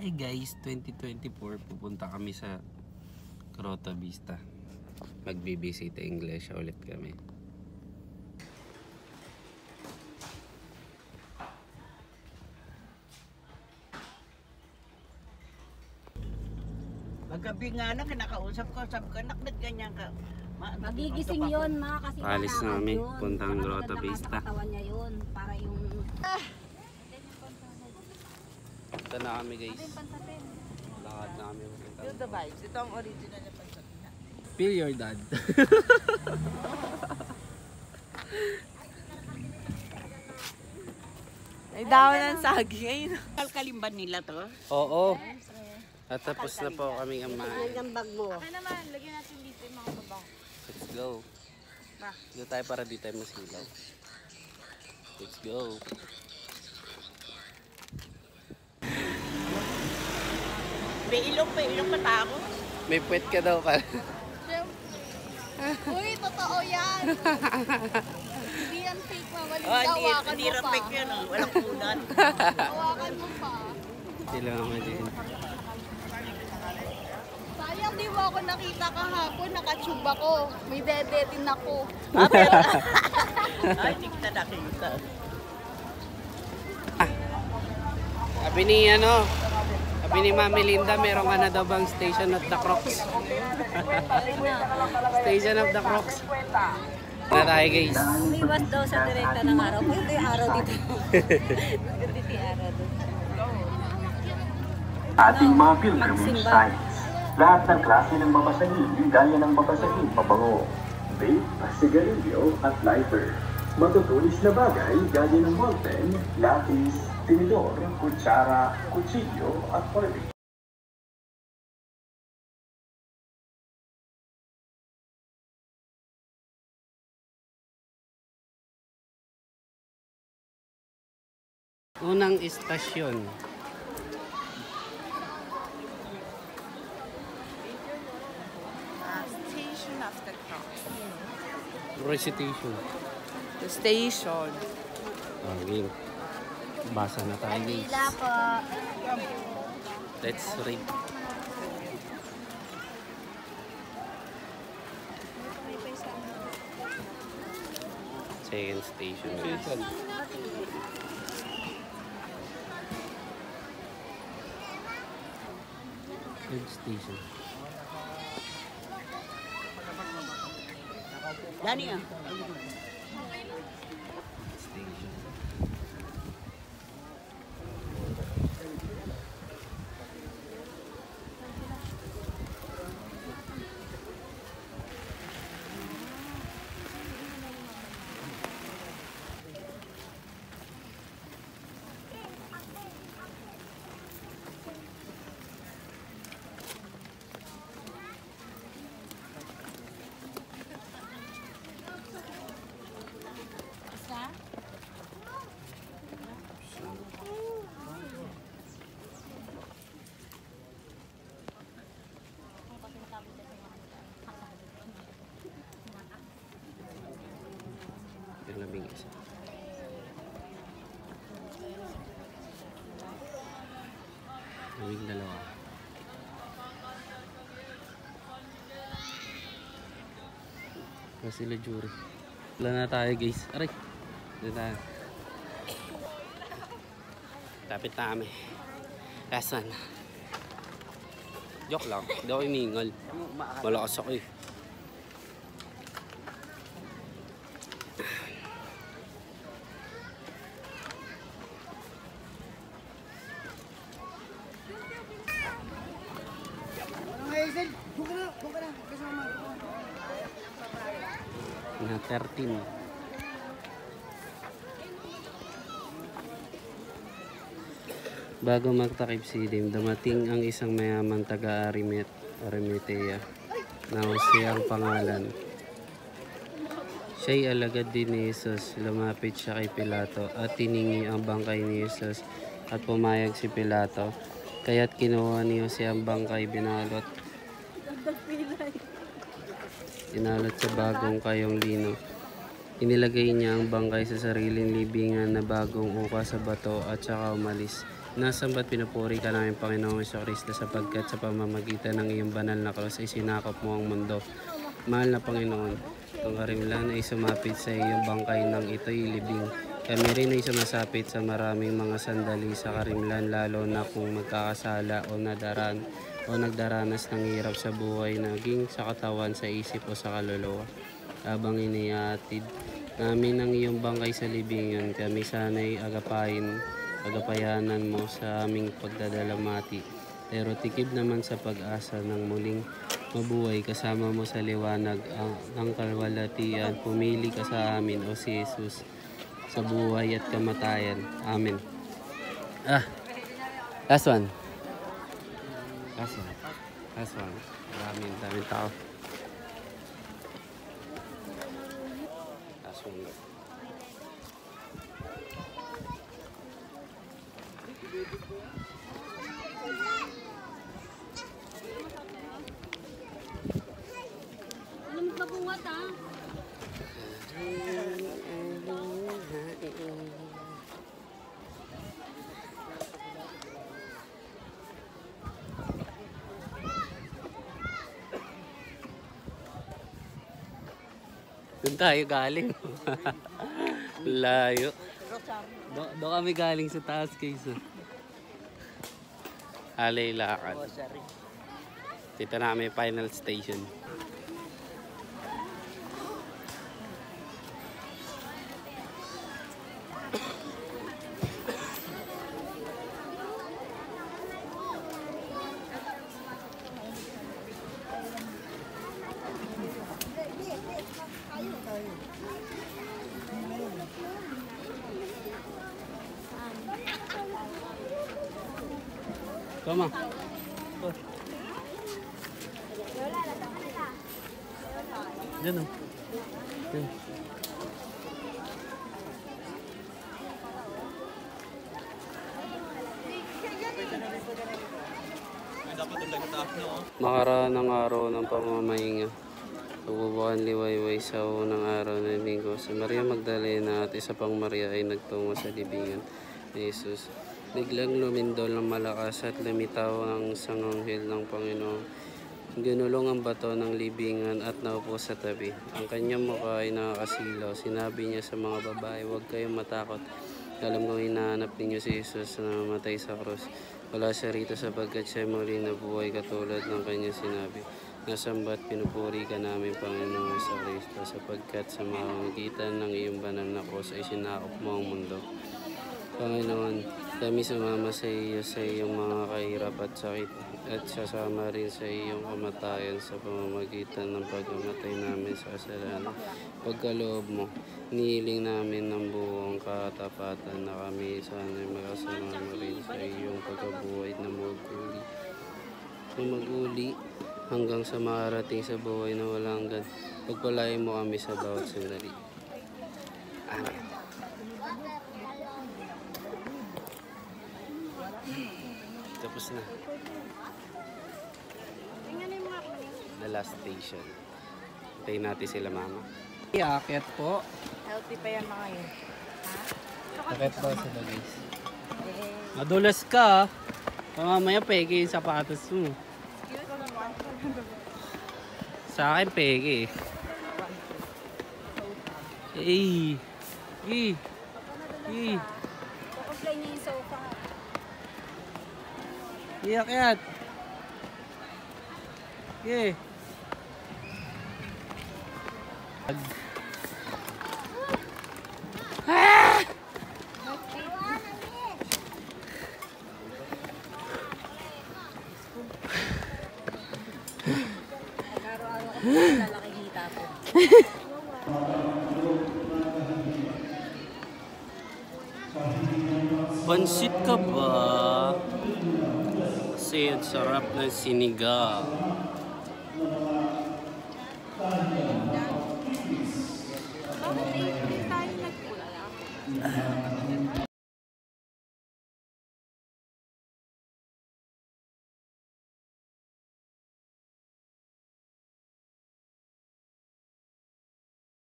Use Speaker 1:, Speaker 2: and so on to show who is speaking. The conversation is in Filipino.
Speaker 1: Hi guys, 2024 pupunta kami sa Grotto Vista. Magbibisita Iglesia ulit kami.
Speaker 2: Magabi nga na kinakausap ko, sabi ko, anak, ganyan ka.
Speaker 3: Magigising yun, ma, kasi
Speaker 1: Alis na kami,
Speaker 3: yun.
Speaker 1: puntang
Speaker 3: Saka
Speaker 1: Grotto
Speaker 3: maganda nga
Speaker 1: Vista.
Speaker 3: sa katawan niya yun, para yung...
Speaker 1: Punta na kami guys. Lakad na kami.
Speaker 2: Feel the vibes. Ito ang original na pansabihan.
Speaker 1: Feel your dad.
Speaker 2: Ay, dahon ng saging. Kalkalimban nila to.
Speaker 1: Oo. At tapos na po kami kumain.
Speaker 3: Ang bag mo.
Speaker 4: Okay naman, lagyan natin dito yung mga baba.
Speaker 1: Let's go. Dito tayo para di tayo masilaw. Let's go.
Speaker 2: May ilong pa tao.
Speaker 1: May puwet ka daw pa.
Speaker 4: Uy, totoo yan! Hindi yan fake, ma. Walang
Speaker 2: Oh,
Speaker 4: hawakan
Speaker 2: hindi
Speaker 4: mo pa.
Speaker 2: rapik yun. Walang kunan.
Speaker 4: Hawakan mo pa.
Speaker 1: Sila naman din.
Speaker 4: Sayang di mo ako nakita kahapon, nakatube ako. May dede din ako.
Speaker 2: Ay, hindi kita nakita.
Speaker 1: Sabi ni Mami Linda, meron ka na daw bang Station of the Crocs? Station of the Crocs. Na tayo guys.
Speaker 3: Umiwas daw sa direkta ng araw. Ito yung araw dito. Ito yung araw dito.
Speaker 5: Ating mga pilgrimage sites. Lahat ng klase ng babasagin, gaya ng babasagin pabango, vape, sigarilyo at lighter. Matutulis na bagay gaya ng ballpen, lapis, tinidor, kutsara, kutsilyo at barbie.
Speaker 1: Unang istasyon.
Speaker 2: Station of the Cross.
Speaker 1: Recitation.
Speaker 2: The station.
Speaker 1: Okay. Basa na tayo guys.
Speaker 3: Hila po.
Speaker 1: Let's read. Second station guys. Third station.
Speaker 2: Dani ah.
Speaker 1: Station. Yung labing isa. Labing dalawa. Sila jury. Wala na tayo guys. Aray. Dito tayo. Tapit na kami. Kasan? Joke lang. Hindi ako iningal. Malakas ako eh. Na 13. Bago magtakip si Dim, dumating ang isang mayamang taga-Arimatea na Jose ang pangalan. Siya'y alagad din ni Jesus. Lumapit siya kay Pilato at tiningi ang bangkay ni Jesus at pumayag si Pilato. Kaya't kinuha ni Jose ang bangkay, binalot sa bagong kayong lino. Inilagay niya ang bangkay sa sariling libingan na bagong uka sa bato at saka umalis. Nasambat pinupuri ka namin Panginoong Jesucristo sapagkat sa pamamagitan ng iyong banal na krus ay sinakop mo ang mundo. Mahal na Panginoon, ang karimlan ay sumapit sa iyong bangkay ng ito'y libing. Kami rin ay sumasapit sa maraming mga sandali sa karimlan lalo na kung magkakasala o nagdaranas ng hirap sa buhay naging sa katawan, sa isip o sa kaluluwa. Habang iniatid namin ang iyong bangkay sa libingan, kami sana'y agapayanan mo sa aming pagdadalamati. Pero tikib naman sa pag-asa ng muling mabuhay kasama mo sa liwanag ng kalwalatian. Pumili ka sa amin, O si Jesus, sa buhay at kamatayan. Amen. Last one. Daming tao. Last one.
Speaker 3: Alam mo buhat ha?
Speaker 1: Doon tayo galing. Layo. Doon kami galing sa taas kaysa. Alay lakad. Dito na kami final station. Tama. Diyan o. Makaraan ng araw ng pamamahinga. Pagbubukan liwayway sa unang araw ng linggo, si Maria Magdalena at isa pang Maria ay nagtungo sa libingan ni Jesus. Biglang lumindol ng malakas at lumitaw ang isang anghel ng Panginoon. Ginulong ang bato ng libingan at naupo sa tabi. Ang kanyang mukha ay nakakasilaw. Sinabi niya sa mga babae, "Huwag kayong matakot. Alam kong hinahanap ninyo si Jesus na namatay sa krus. Wala siya rito sapagkat siya muli nabuhay katulad ng kanyang sinabi. Nasambat pinupuri ka namin Panginoon sa Kristo sapagkat sa pamamagitan ng iyong banal na krus ay sinakop mo ang mundo. Panginoon, kami sumama sa iyo sa iyong mga kahirap at sakit at sasama rin sa iyong kamatayan sa pamamagitan ng pagkamatay namin sa kasalanan. Pagkaloob mo, nihiling namin ng buong katapatan na kami sana'y makasama rin sa iyong pagkabuhay na maguli hanggang sa makarating sa buhay na walang hanggan. Pagpalain mo kami sa bawat sandali. Amen. Tapos na. The last station. Hintayin natin sila mama. Iakyat po.
Speaker 3: Healthy pa yan mga yun.
Speaker 1: Akyat po sila guys. Madulas ka. Mamaya peke yung sapatos mo. Sa akin peke.
Speaker 3: Kukumplay niya yung sofa.
Speaker 1: Iakyat. Yeah.
Speaker 3: Araw-araw ko nakikita ko.
Speaker 1: Pansit ka ba? Kasi ang sarap ng sinigang.
Speaker 4: Bakit hindi tayo nagpula?